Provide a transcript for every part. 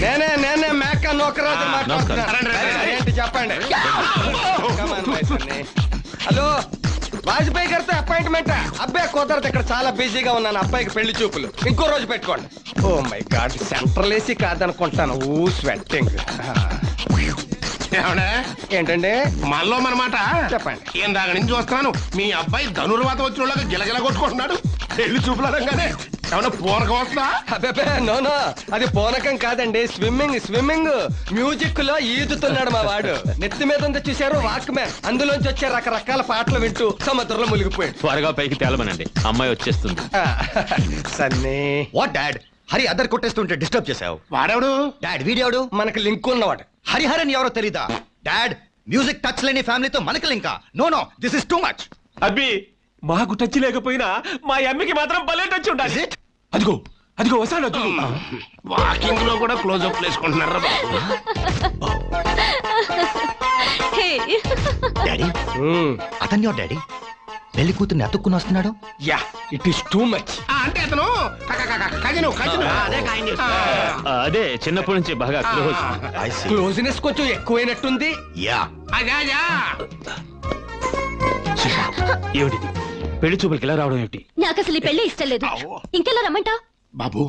నేనే మేక నోకరాజు మాట్లాడుతున్నాను. ఏంటి చెప్పండి. హలో, వాజ్పేయి గారితో అపాయింట్మెంట్? అబ్బాయి కుదరదు, ఇక్కడ చాలా బిజీగా ఉన్నాను. అబ్బాయికి పెళ్లి చూపులు ఇంకో రోజు పెట్టుకోండి. Oh my god, central AC కాదనుకుంటాను. స్వెట్టింగ్. ఏంటండి మనలో మనమాట? చెప్పండి. ఇందాక నుంచి చూస్తున్నాను మీ అబ్బాయి ధనుర్వాత వచ్చిన వాళ్ళగా గిలగిల కొట్టుకుంటున్నాడు. పెళ్లి చూపులు అనగానే ఏమన్నా పూనకం వస్తుందా? అబ్బే నో, అది పూనకం కాదండి, స్విమ్మింగ్. మ్యూజిక్ లో ఈదుతున్నాడు మా వాడు. నెత్తి మీద ఉంది చూశారు, వాక్ మ్యాన్. అందులోంచి వచ్చే రకరకాల పాటలు వింటూ సముద్రంలో మునిగిపోయాడు. త్వరగా పైకి తేలమనండి, అమ్మాయి వచ్చేస్తుంది. సన్నీ. What dad? హరి అద్దరు కొట్టేస్తుంటే డిస్టర్బ్ చేసావు. వాడెవడు? డాడ్ వీడియోడు మనకి లింక్ ఉన్నవాడు. హరిహరన్ ఎవరో తెలీదా? డాడ్ మ్యూజిక్ టచ్ లేని ఫ్యామిలీతో మనకి లింకా? No, this is too much. అబ్బి, మాకు టచ్ లేకపోయినా మా అమ్మకి మాత్రం భలే టచ్ ఉండాలి. అదిగో వస్తాడు. వాకింగ్ లో కూడా క్లోజ్అప్ వేసుకుంటున్నారా బాబు? డాడీ, అతన్ని డాడీ పెళ్లి కూతుర్ని అతుక్కుని వస్తున్నాడు. Yeah, it is too much. అంటే అతను కజిను. అదే చిన్నప్పటి నుంచి బాగా క్లోజ్. క్లోజ్నెస్ కొంచెం ఎక్కువైనట్టుంది. యా, ఏమిటిది? పెళ్లి చూపులకి ఎలా రావడం ఏమిటి? నాకు అసలు ఈ పెళ్లి ఇష్టం లేదు. ఇంకెలా రమ్మంటావు? బాబు,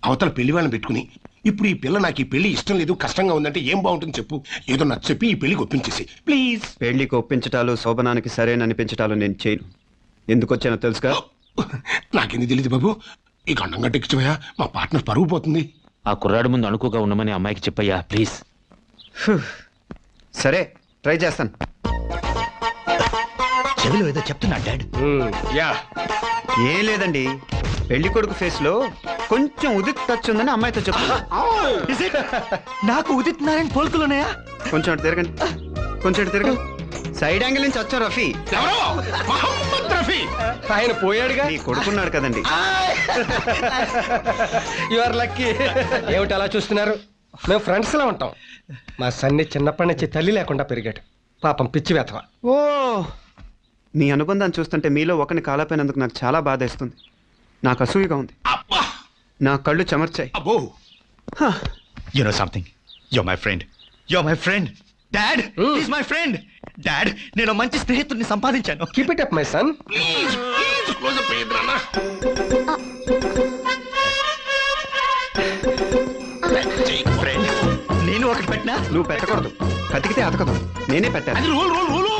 అవతల పెళ్లి వాళ్ళని పెట్టుకుని ఇప్పుడు ఈ పిల్ల నాకు ఈ పెళ్లి ఇష్టం లేదు, కష్టంగా ఉందంటే ఏం బాగుంటుంది చెప్పు. ఏదో నాకు చెప్పి ఈ పెళ్లికి ఒప్పించేసి ప్లీజ్. పెళ్లికి ఒప్పించటాలు, శోభనానికి సరైన అనిపించటాలు నేను చేయను. ఎందుకు వచ్చానో తెలుసుగా? నాకెందుకు తెలియదు బాబు, ఈ గండం గట్టెక్కించవయా, మా పార్ట్నర్ పరుగు పోతుంది. ఆ కుర్రాడు ముందు అనుకోగా ఉండమని అమ్మాయికి చెప్పయ్యా ప్లీజ్. సరే, ట్రై చేస్తాను. చెవిలో ఏదో చెప్తున్నా డాడ్. యా, ఏం లేదండి, పెళ్లి కొడుకు ఫేస్ లో కొంచెం ఉదిత్ టచ్ ఉందని అమ్మాయితో చెప్పు. నాకు ఉదిత్ నారాయణ పోల్కులున్నాయా? కొంచెం అటు తిరగండి. సైడ్ యాంగిల్ నుంచి వచ్చాం రఫీ. ఎవరో మహమ్మద్ రఫీ. ఆయన పోయాడుగా. నీ కొడుకున్నాడు కదండి. You are lucky. ఏమిటి అలా చూస్తున్నారు? మేము ఫ్రెండ్స్ లా ఉంటాం. మా సన్ని చిన్నప్పటి నుంచి తల్లి లేకుండా పెరిగాడు. పాపం పిచ్చి వెతవ. ఓ, మీ అనుబంధాన్ని చూస్తుంటే మీలో ఒకరిని కాలపోయినందుకు నాకు చాలా బాధేస్తుంది. నాకు అసూయగా ఉంది. నా కళ్ళు చెమర్చాయి. అబ్బో, you know something, you're my friend. Dad, he's my friend. Dad, నేను మంచి స్నేహితుడిని సంపాదించాను. Keep it up my son. Please closeup చేయద్దురా. ఫ్రెండ్, నేను ఒకటి పెట్టినా నువ్వు పెట్టకూడదు, కతికితే అతకదు. నేనే పెట్టాను. అది రూలు.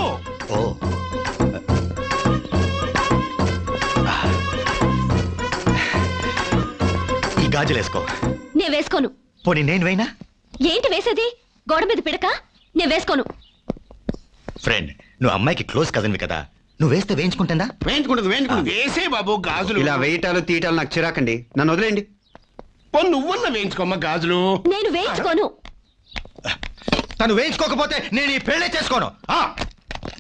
ఓ, ఈ గాజులు వేసుకో. నేను వేసుకోను. పోనీ నేను వేయినా? ఏంటి వేసేది? గోడ మీద పిడక? నేను వేసుకోను. ఫ్రెండ్, నువ్వు అమ్మాయికి క్లోజ్ కదన్వి కదా, నువ్వు వేస్తే వేయించుకుంటుందా? వేయించుకుంటుంది. వేసే బాబు గాజులు. ఇలా వేయటాలు తీయటాలు నాకు చిరాకండి, నన్ను వదిలేయండి. నువ్వన్నా వేయించుకోమ్మా గాజులు. నేను వేయించుకోను. తను వేయించుకోకపోతే నేను ఈ పెళ్లి చేసుకోను.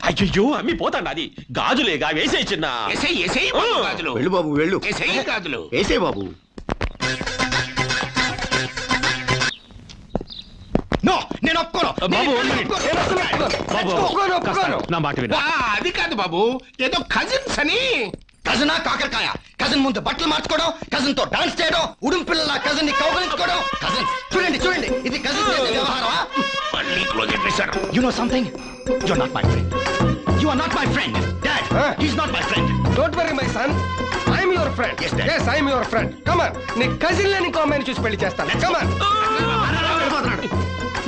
అయ్యో, అమ్మి పోతాండి. అది గాజులేగా, వేసేయి చిన్న. ఏసేయ్ గాజులు. వెళ్ళు బాబు, వెళ్ళు. ఏసేయ్ గాజులు. వేసే బాబు. నో, నేను ఒప్పుకోను. నా మాట విను. అది కాదు బాబు, ఏదో కజిన్స్ అని. కజనా కాకరకాయ? కజన్ ముందు బట్టలు మార్చుకోవడం, కజన్ తో డాన్స్ చేయడం, ఉడుం పిల్లల కజన్ ని కౌగలించుకోవడం. కజన్ చూడండి, ఇది కజన్ వ్యవహారమా? మళ్ళీ క్లోజ్ చేశారు. You know something, you are not my friend. You are not my friend. Dad, he is not my friend. Don't worry my son, I am your friend. Yes, Dad. yes, I am your friend. Come on, నీ cousin లేని ఇంకో అమ్మాయిని చూసి పెళ్లి చేస్తాను. Come on.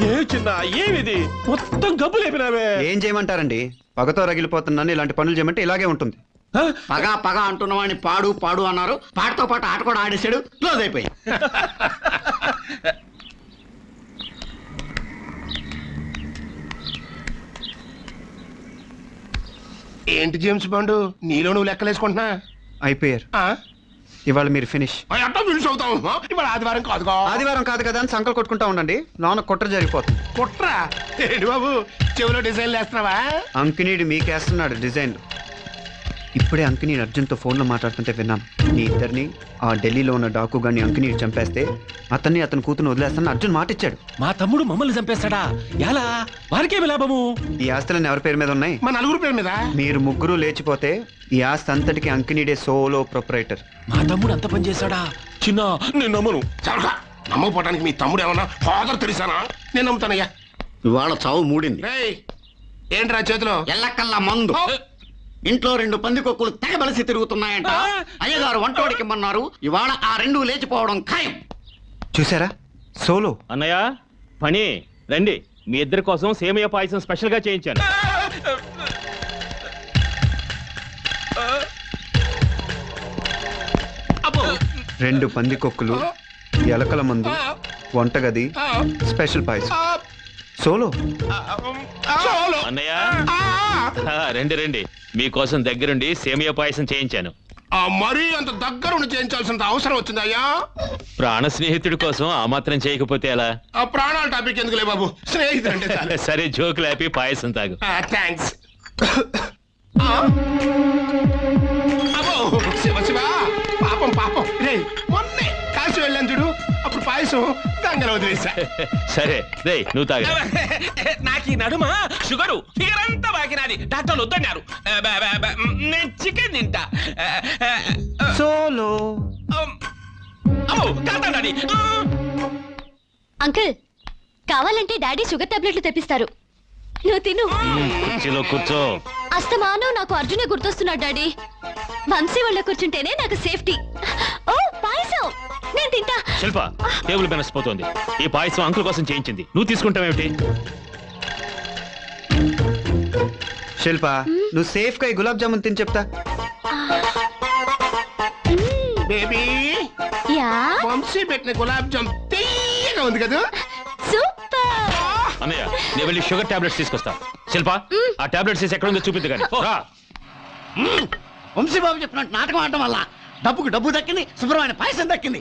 ఏ చిన్న, ఏమిది? మొత్తం గబ్బు లేపినావే. ఏం చేయమంటారండి? పగతో రగిలిపోతున్నాను, ఇలాంటి పనులు చేయమంటే ఇలాగే ఉంటుంది. పగ అంటున్నవాడిని పాడు అన్నారు. పాటతో పాటు ఆట కూడా ఆడేసాడు. క్లోజ్ అయిపోయి. ఏంటి జేమ్స్ బాండ్, నీలో నువ్వు లెక్కలేసుకుంటున్నా? అయిపోయారు. ఇవాళ మీరు ఫినిష్. అట్టా ఫినిష్ అవుతాం. ఇవాళ ఆదివారం కాదుగా. ఆదివారం కాదు కదా అని సంకలు కొట్టుకుంటా ఉండండి, లోన కుట్ర జరిగిపోతుంది. కుట్రా ఏంటి బాబు, చెవిలో డిజైన్ వేస్తున్నావా? అంకినీడు మీకేస్తున్నాడు డిజైన్లు. ఇప్పుడే అంకినీడు అర్జున్తో ఫోన్లో మాట్లాడుతుంటే విన్నాను. మీ ఇద్దరిని ఆ ఢిల్లీలో ఉన్న డాకు గాని అంకినీడు చంపేస్తే అతని కూతురు వదిలేస్తానని అర్జున్ మాట ఇచ్చాడు. మా తమ్ముడు మమ్మల్ని చంపేస్తాడా? ఎలా? వారికేమి లాభము? ఈ ఆస్తులన్నీ ఎవరి పేరు మీద ఉన్నాయి? మా నలుగురు పేరు మీద. మీరు ముగ్గురు లేచిపోతే ఈ ఆస్తి అంతటికి అంకినీడే సోలో ప్రొపరైటర్. మా తమ్ముడు అంత పని చేశాడా? చిన్న, నేను నమ్మను. నమ్మకపోవడానికి మీ తమ్ముడు ఏమన్నా ఫాదర్ తెలిసానా? నేను నమ్ముతానయ్యా. ఇవాళ చావు మూడింది. రేయ్, ఏంట్రా చేతిలో? ఎల్లకల్లా మందు. ఇంట్లో 2 పందికొక్కులు తెగబలిసి తిరుగుతున్నాయంట. అయ్యగారు వంటోడికిమ్మన్నారు. ఇవాళ ఆ 2 లేచిపోవడం ఖాయం. చూసారా సోలో. అన్నయ్య పని రండి, మీ ఇద్దరి కోసం సేమియా పాయసం స్పెషల్ గా చేయించాను. రెండు పందికొక్కులు, ఎలకల మందు, వంటగది, స్పెషల్ పాయసం. సోలో. అన్నయ్య రండి రండి, మీకోసం దగ్గరుండి సేమియా పాయసం చేయించాను. మరీ అంత దగ్గరుండి చేయించాల్సినంత అవసరం వచ్చిందయ్యా? ప్రాణ స్నేహితుడి కోసం ఆ మాత్రం చేయకపోతే ఎలా? ఆ ప్రాణాల టాపిక్ ఎందుకులే బాబు, స్నేహితుడంటే చాలు. సరే జోకులు ఆపి పాయసం తాగు. థ్యాంక్స్. అబ్బో శివ శివ, పాపం పాపం. రే, మొన్నే కాశీ వెళ్ళాను చూడు, అప్పుడు పాయసం గంగలో వదిలేసా. సరే రే నువ్వు తాగు. నాకు ఈ నడుమ షుగరు ఫిగర్ అంతా బాకినాది. డాక్టర్లు వద్దన్నారు. నేను చికెన్ తింటా. సోలో. కాదండి. అంకుల్ కావాలంటే డాడీ షుగర్ టాబ్లెట్లు తెప్పిస్తారు, నువ్వు తిను. కుర్చీలో కూర్చో. అస్తమానం నాకు అర్జునే గుర్తొస్తున్నాడు డాడీ. వంశీ వాళ్ళ కూర్చుంటేనే నాకు సేఫ్టీ. ఓ పాయసం నేను తింటా. శిల్ప, టేబుల్ పెనసిపోతోంది. ఈ పాయసం అంకుల్ కోసం చేయించింది, నువ్వు తీసుకుంటావేమిటి? శిల్ప, నువ్వు సేఫ్ గా ఈ గులాబ్ జామున్ తిని చెప్తా. బేబీ, యా వంశీ పెట్టిన గులాబ్ జామ్ తీయగా ఉంది కదా. సూపర్. అన్నయ్య నేను వెళ్ళి షుగర్ టాబ్లెట్స్ తీసుకొస్తా. శిల్ప, ఆ టాబ్లెట్స్ ఎక్కడ ఉందో చూపిద్దు కానీ. వంశీబాబు చెప్పినట్టు నాటకం ఆడటం వల్ల డబ్బుకు డబ్బు దక్కింది, శుభ్రమైన పాయసం దక్కింది.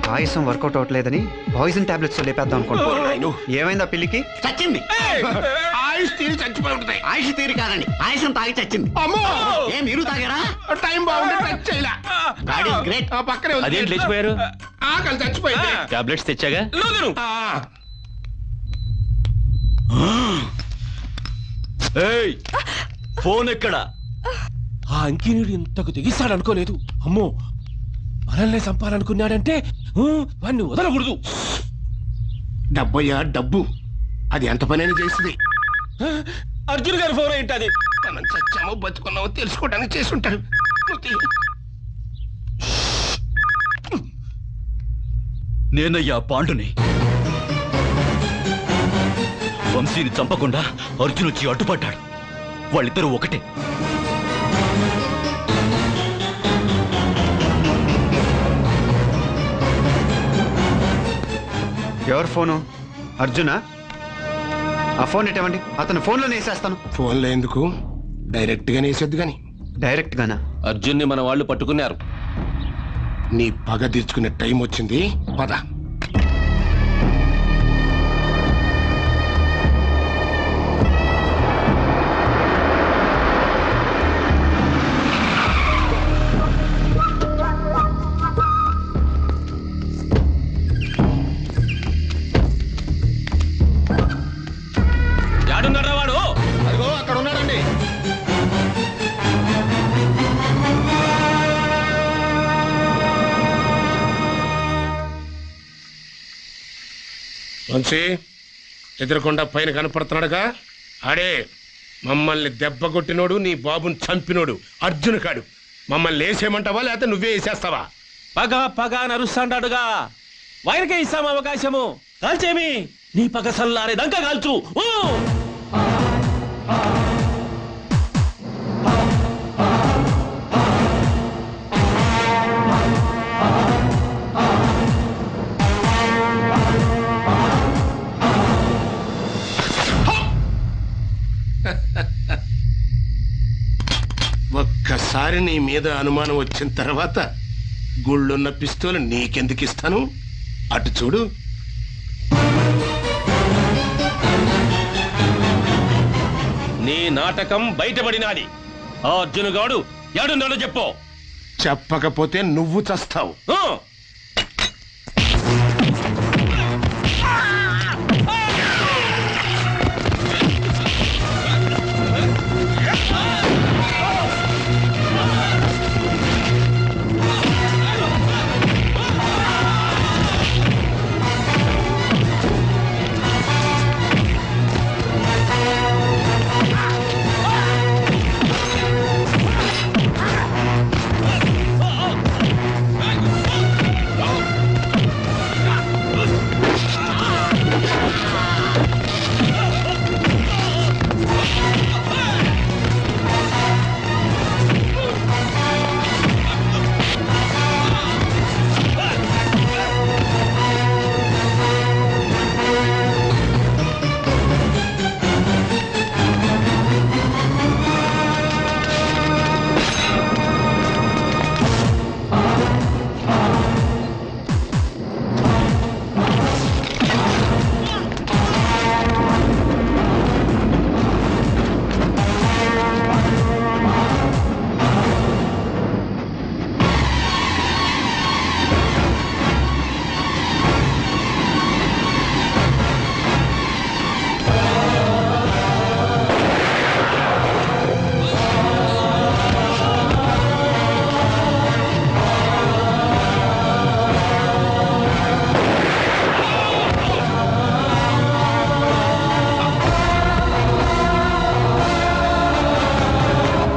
పాయసం వర్కౌట్ అవట్లేదని పాయిజన్ టాబ్లెట్స్ లేపేద్దాం అనుకుంటా. ఏమైందా పిల్లికి? చచ్చింది. ఆయుష్ తీరి చచ్చిపోయి ఉంటాయి. ఆయుష్ తీరి కాదండి, పాయసం తాగి చచ్చింది. అమ్మో, ఏ మీరు తాగారా? టైం బాగుంది, టచ్ చేయలా. God is great. ఆ పక్కనే ఉంది. అదేంటి లేచిపోయారు? ఆకలి చచ్చిపోయింది. టాబ్లెట్స్ తెచ్చాగా. ఫోన్ ఎక్కడ? ఆ అంకినీడు ఇంతకు తెగిస్తాడు అనుకోలేదు. అమ్మో, మనల్ని చంపాలనుకున్నాడంటే వాడిని వదలకూడదు. డబ్బయ్యా డబ్బు, అది ఎంత పనైనా చేస్తుంది. అర్జున్ గారి ఫోన్ ఏంటది? మనం చచ్చామో బతుకున్నామో తెలుసుకోవడానికి చేసి ఉంటారు. నేనయ్యా పాండుని. వంశీని చంపకుండా అర్జున్ వచ్చి అడ్డుపడ్డాడు. వాళ్ళిద్దరూ ఒకటే. ఎవరు ఫోను? అర్జునా? ఆ ఫోన్ ఇవ్వండి, అతను ఫోన్లోనే వేసేస్తాను. ఫోన్లో ఎందుకు, డైరెక్ట్ గానే వేసేద్దు గాని. డైరెక్ట్ గానా? అర్జున్ని మన వాళ్ళు పట్టుకున్నారు. నీ పగ తీర్చుకునే టైం వచ్చింది, పద. యాడున్నారా వాడు? అదిగో అక్కడ ఉన్నాడండి. వంశీ, ఎదురుకుండా పైన కనపడుతున్నాడుగా, ఆడే మమ్మల్ని దెబ్బ కొట్టినోడు, నీ బాబుని చంపినోడు అర్జున్ కాడు. మమ్మల్ని వేసేయమంటావా లేకపోతే నువ్వే వేసేస్తావా? పగ పగ నరుస్తాడాడుగా, వైరకే ఇస్తాం అవకాశము. కాల్చేమి, నీ పగ సల్లారేదంకా కాల్చు. ఒక్కసారి నీ మీద అనుమానం వచ్చిన తర్వాత గుళ్ళున్న పిస్తోల్ నీకెందుకు ఇస్తాను? అటు చూడు. నీ నాటకం బయటపడినాది. ఆ అర్జునుగాడు యాడున్నాడో చెప్పు. చెప్పకపోతే నువ్వు చస్తావు.